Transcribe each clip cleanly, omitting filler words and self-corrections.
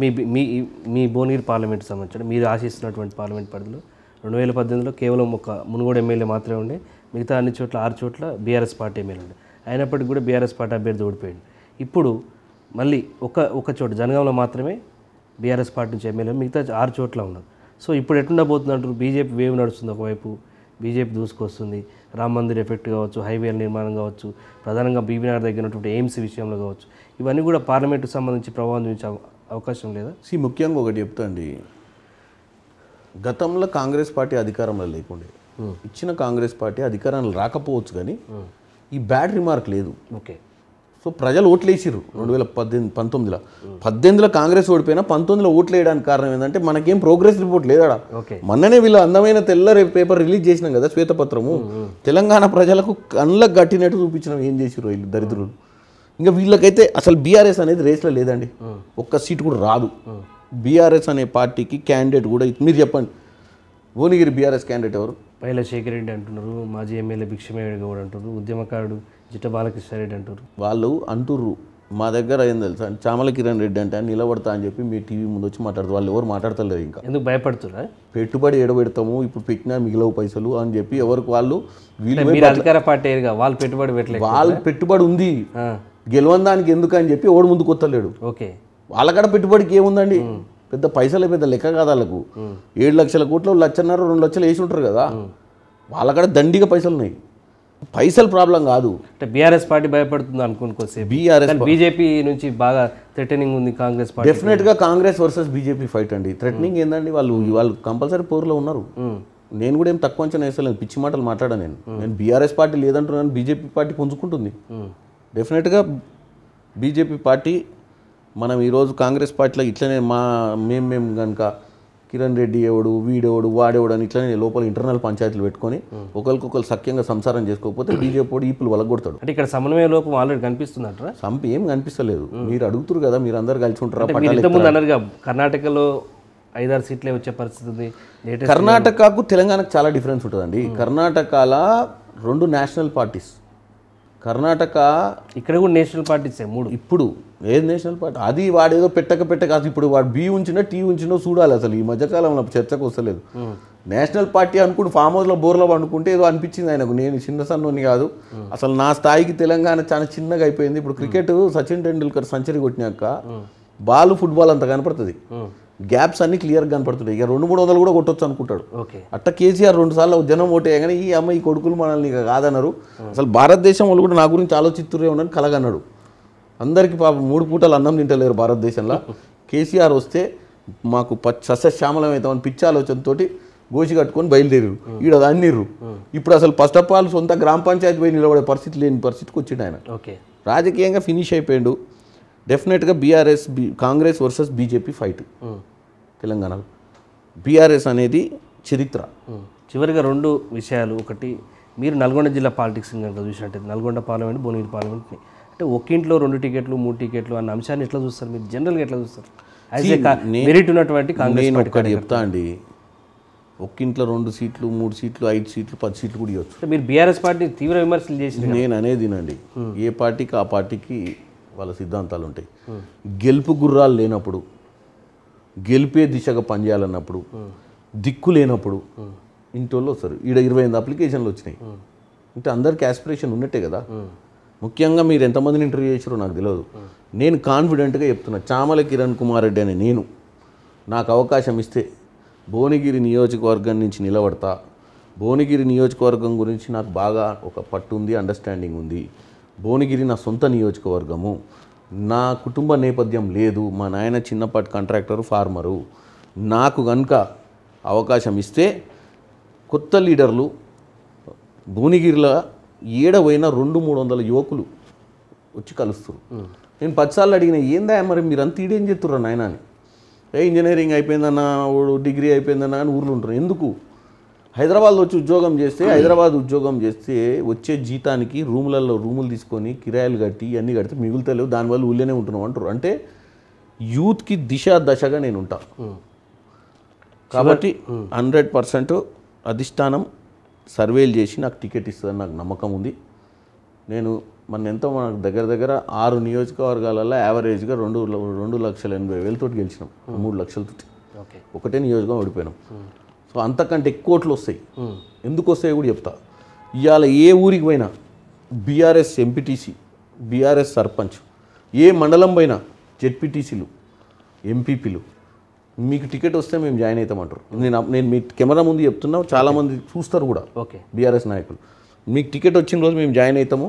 మీ మీ మీ భువనగిరి పార్లమెంట్కి సంబంధించి మీరు ఆశిస్తున్నటువంటి పార్లమెంట్ పరిధిలో 2018లో కేవలం ఒక మునుగోడు ఎమ్మెల్యే మాత్రమే ఉండే, మిగతా అన్ని చోట్ల 6 చోట్ల బీఆర్ఎస్ పార్టీ ఎమ్మెల్యే ఉండే. అయినప్పటికీ కూడా బీఆర్ఎస్ పార్టీ అభ్యర్థి ఓడిపోయాడు. ఇప్పుడు మళ్ళీ ఒక చోట జనగాంలో మాత్రమే బీఆర్ఎస్ పార్టీ నుంచి ఎమ్మెల్యే, మిగతా 6 చోట్ల ఉన్నారు. సో ఇప్పుడు ఎట్లుండబోతుంది అంటారు? బీజేపీ వేవ్ నడుస్తుంది, ఒకవైపు బీజేపీ దూసుకొస్తుంది, రామ్ మందిర్ ఎఫెక్ట్ కావచ్చు, హైవేల నిర్మాణం కావచ్చు, ప్రధానంగా బీబీనగర్ దగ్గర ఉన్నటువంటి ఎయిమ్స్ విషయంలో కావచ్చు, ఇవన్నీ కూడా పార్లమెంటుకు సంబంధించి ప్రభావం చూపించే అవకాశం లేదా? ముఖ్యంగా ఒకటి చెప్తా అండి, గతంలో కాంగ్రెస్ పార్టీ అధికారంలో లేకుండే, ఇచ్చిన కాంగ్రెస్ పార్టీ అధికారంలో రాకపోవచ్చు, కానీ ఈ బ్యాడ్ రిమార్క్ లేదు. ఓకే. సో ప్రజలు ఓట్లు వేసిర్రు 2019లో. 18లో కాంగ్రెస్ ఓడిపోయినా 19లో ఓట్లు వేయడానికి కారణం ఏంటంటే మనకేం ప్రోగ్రెస్ రిపోర్ట్ లేదాడా. మొన్ననే వీళ్ళు అందమైన తెల్ల పేపర్ రిలీజ్ చేసినాం కదా, శ్వేతపత్రము. తెలంగాణ ప్రజలకు కళ్ళకు గట్టినట్టు చూపించినాం ఏం చేసిర్రు వీళ్ళు దరిద్రులు. ఇంకా వీళ్ళకైతే అసలు బీఆర్ఎస్ అనేది రేస్లో లేదండి, ఒక్క సీట్ కూడా రాదు. బీఆర్ఎస్ అనే పార్టీకి క్యాండిడేట్ కూడా మీరు చెప్పండి, భువనగిరి బీఆర్ఎస్ క్యాండిడేట్ ఎవరు? పైల శేఖర్ రెడ్డి అంటున్నారు, మాజీ ఎమ్మెల్యే భిక్షమయ్య గౌడ్ అంటారు, ఉద్యమకారుడు జిట్ట బాలకృష్ణారెడ్డి అంటారు. వాళ్ళు అంటుర్రు మా దగ్గర ఏం తెలుసా, చామల కిరణ్ రెడ్డి అంటే నిలబడతా అని చెప్పి మీ టీవీ ముందు వచ్చి మాట్లాడుతారు. వాళ్ళు ఎవరు మాట్లాడతలేరు. ఇంకా ఎందుకు భయపడుతున్నా? పెట్టుబడి ఎడబెడతాము, ఇప్పుడు పెట్టినా మిగిలవు పైసలు అని చెప్పి ఎవరికి వాళ్ళు, వీళ్ళు అధికార పార్టీ వాళ్ళు పెట్టుబడి పెట్టలేదు, వాళ్ళు పెట్టుబడి ఉంది గెలవందానికి ఎందుకు అని చెప్పి ఎవడు ముందుకు వస్తలేడు. ఓకే. వాళ్ళకాడ పెట్టుబడికి ఏముందండి, పెద్ద పైసలే పెద్ద లెక్క కాదు వాళ్ళకు. 7 లక్షల కోట్లు 1.5 లక్షలు 2 లక్షలు వేసి ఉంటారు కదా, వాళ్ళకాడ దండిగా పైసలు ఉన్నాయి. పైసలు ప్రాబ్లం కాదు. అంటే బీఆర్ఎస్ పార్టీ భయపడుతుంది అనుకోవచ్చు. బీజేపీ నుంచి బాగా థ్రెటనింగ్ ఉంది కాంగ్రెస్ పార్టీ. డెఫినెట్గా కాంగ్రెస్ వర్సెస్ బీజేపీ ఫైట్ అండి. థ్రెటనింగ్ ఏందండి, వాళ్ళు కంపల్సరీ పోరులో ఉన్నారు. నేను కూడా ఏం తక్కువ అంచనా వేస్తలేను, పిచ్చి మాటలు మాట్లాడా. నేను బీఆర్ఎస్ పార్టీ లేదంటున్నాను, బీజేపీ పార్టీ పుంజుకుంటుంది. డెఫినెట్గా బీజేపీ పార్టీ, మనం ఈరోజు కాంగ్రెస్ పార్టీలో ఇట్లనే మేము కనుక కిరణ్ రెడ్డి ఎవడు వీడెవడు వాడేవాడు అని ఇట్లనే లోపల ఇంటర్నల్ పంచాయతీలు పెట్టుకొని ఒకరికొకరు సఖ్యంగా సంసారం చేసుకోకపోతే బీజేపీ వాడు ఈపులు వలగొడతాడు. అంటే ఇక్కడ సమన్వయ లోపం ఆల్రెడీ కనిపిస్తుందంటారా? ఏం కనిపిస్తలేదు. మీరు అడుగుతారు కదా, మీరు అందరు కలిసి ఉంటారా? కర్ణాటకలో 5-6 సీట్లే వచ్చే పరిస్థితి ఉంది. కర్ణాటకకు తెలంగాణకు చాలా డిఫరెన్స్ ఉంటుందండి. కర్ణాటకలో 2 నేషనల్ పార్టీస్, కర్ణాటక ఇక్కడ కూడా నేషనల్ పార్టీస్ 3. ఇప్పుడు ఏది నేషనల్ పార్టీ అది వాడేదో పెట్టక ఇప్పుడు వాడు బి ఉంచినా టీ ఉంచినో చూడాలి. అసలు ఈ మధ్యకాలంలో చర్చకు వస్తలేదు. నేషనల్ పార్టీ అనుకుంటూ ఫామ్ హౌస్లో బోర్లో అనుకుంటే ఏదో అనిపించింది ఆయనకు. నేను చిన్న సన్నోని కాదు, అసలు నా స్థాయికి తెలంగాణ చాలా చిన్నగా అయిపోయింది. ఇప్పుడు క్రికెట్ సచిన్ టెండూల్కర్ సెంచరీ కొట్టినాక బాల్ ఫుట్బాల్ అంత కనపడుతుంది, గ్యాప్స్ అన్ని క్లియర్గా కనపడుతున్నాయి. ఇక 200-300 కూడా కొట్టొచ్చు అనుకుంటాడు. అట్ట కేసీఆర్ 2 సార్లు జనం ఓటేయగానే ఈ అమ్మాయి కొడుకులు మనల్ని కాదన్నారు. అసలు భారతదేశం వాళ్ళు కూడా నా గురించి ఆలోచిస్తురే ఉండని కలగన్నాడు. అందరికీ పాపం 3 పూటలు అన్నం తింటలేరు భారతదేశంలో. కేసీఆర్ వస్తే మాకు సస్యశ్యామలం అవుతామని పిచ్చి ఆలోచనతో గోసి కట్టుకొని బయలుదేరారు. ఈడ అన్నిర్రు. ఇప్పుడు అసలు ఫస్ట్ ఆఫ్ ఆల్ సొంత గ్రామ పంచాయతీ పోయి నిలబడే పరిస్థితి లేని పరిస్థితికి వచ్చిండు ఆయన. రాజకీయంగా ఫినిష్ అయిపోయాడు. డెఫినెట్గా కాంగ్రెస్ వర్సెస్ బీజేపీ ఫైట్ తెలంగాణలో. బీఆర్ఎస్ అనేది చరిత్ర. చివరిగా 2 విషయాలు. ఒకటి, మీరు నల్గొండ జిల్లా పాలిటిక్స్ కనుక చూసినట్టు నల్గొండ పార్లమెంట్, భువనగిరి పార్లమెంట్ని అంటే ఒక్కింట్లో 2 టికెట్లు 3 టికెట్లు అన్న అంశాన్ని ఎట్లా చూస్తారు మీరు? జనరల్గా ఎట్లా చూస్తారు? మెరిట్ ఉన్నటువంటి కాంగ్రెస్ పార్టీ చెప్తా అండి, ఒక్కింట్లో 2 సీట్లు 3 సీట్లు 5 సీట్లు 10 సీట్లు కూడా ఇవ్వచ్చు. మీరు బీఆర్ఎస్ పార్టీ తీవ్ర విమర్శలు చేసి నేను అనేదినండి, ఏ పార్టీకి ఆ పార్టీకి వాళ్ళ సిద్ధాంతాలు ఉంటాయి. గెలుపు గుర్రాలు లేనప్పుడు, గెలిపే దిశగా పనిచేయాలన్నప్పుడు, దిక్కు లేనప్పుడు ఇంటోళ్ళు వస్తారు. ఈడ 28 అప్లికేషన్లు వచ్చినాయి అంటే అందరికీ ఆస్పిరేషన్ ఉన్నట్టే కదా. ముఖ్యంగా మీరు ఎంతమందిని ఇంటర్వ్యూ చేసారో నాకు తెలియదు. నేను కాన్ఫిడెంట్గా చెప్తున్నా, చామల కిరణ్ కుమార్ రెడ్డి అని నేను, నాకు అవకాశం ఇస్తే భువనగిరి నియోజకవర్గం నుంచి నిలబడతా. భువనగిరి నియోజకవర్గం గురించి నాకు బాగా ఒక పట్టు ఉంది, అండర్స్టాండింగ్ ఉంది. భువనగిరి నా సొంత నియోజకవర్గము, నా కుటుంబ నేపథ్యం లేదు, మా నాయన చిన్నపాటి కాంట్రాక్టరు, ఫార్మరు. నాకు కనుక అవకాశం ఇస్తే కొత్త లీడర్లు భువనగిరిలో ఏడవైనా 200-300 యువకులు వచ్చి కలుస్తారు. నేను 10 సార్లు అడిగిన, ఏందా మరి మీరు అంత ఈడేం చేస్తుర్రా నాయన అని. ఇంజనీరింగ్ అయిపోయిందన్నా, డిగ్రీ అయిపోయిందన్నా అని ఊర్లు ఉంటారు. ఎందుకు? హైదరాబాద్లో వచ్చి ఉద్యోగం చేస్తే వచ్చే జీతానికి రూములు తీసుకొని కిరాయిలు కట్టి అన్నీ కడితే మిగులుతలేవు, దానివల్ల ఊళ్ళోనే ఉంటున్నాం అంటారు. అంటే యూత్కి దశగా నేను ఉంటా. కాబట్టి 100% అధిష్టానం సర్వేలు చేసి నాకు టికెట్ ఇస్తుందని నాకు నమ్మకం ఉంది. నేను మనకు దగ్గర దగ్గర 6 నియోజకవర్గాలలో యావరేజ్గా 2,80,000 తోటి గెలిచినాం, 3 లక్షలతో. ఓకే. ఒకటే నియోజకవర్గం ఓడిపోయినాం. సో అంతకంటే ఎక్కువ ఓట్లు వస్తాయి. ఎందుకు వస్తాయో కూడా చెప్తా. ఇవాళ ఏ ఊరికి పోయినా బీఆర్ఎస్ ఎంపీటీసీ, బీఆర్ఎస్ సర్పంచ్, ఏ మండలం పోయినా జెడ్పీటీసీలు, ఎంపీపీలు మీకు టికెట్ వస్తే మేము జాయిన్ అవుతామంటారు. నేను మీ కెమెరా ముందు చెప్తున్నా, చాలామంది చూస్తారు కూడా. ఓకే. బీఆర్ఎస్ నాయకులు మీకు టికెట్ వచ్చిన రోజు మేము జాయిన్ అవుతాము,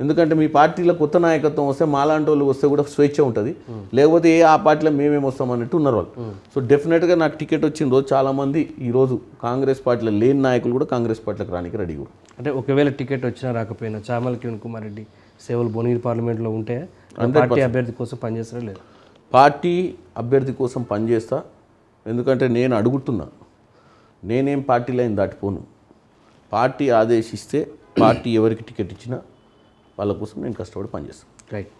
ఎందుకంటే మీ పార్టీలో కొత్త నాయకత్వం వస్తే మాలాంటి వాళ్ళు వస్తే కూడా స్వేచ్ఛ ఉంటుంది, లేకపోతే ఆ పార్టీలో మేమేమి వస్తాం అన్నట్టు ఉన్నారు వాళ్ళు. సో డెఫినెట్గా నాకు టికెట్ వచ్చిన రోజు చాలామంది ఈరోజు కాంగ్రెస్ పార్టీలో లేని నాయకులు కూడా కాంగ్రెస్ పార్టీలకు రానికి రెడీ కూడా. అంటే ఒకవేళ టికెట్ వచ్చినా రాకపోయినా చామల కిరణ్ కుమార్ రెడ్డి సేవలు భువనగిరి పార్లమెంట్లో ఉంటే పార్టీ అభ్యర్థి కోసం పనిచేస్తారా లేదు? పార్టీ అభ్యర్థి కోసం పనిచేస్తా, ఎందుకంటే నేను అడుగుతున్నా, నేనేం పార్టీ లైన్ దాటిపోను. పార్టీ ఆదేశిస్తే పార్టీ ఎవరికి టికెట్ ఇచ్చినా వాళ్ళ కోసం నేను కష్టపడి పనిచేస్తాను. రైట్.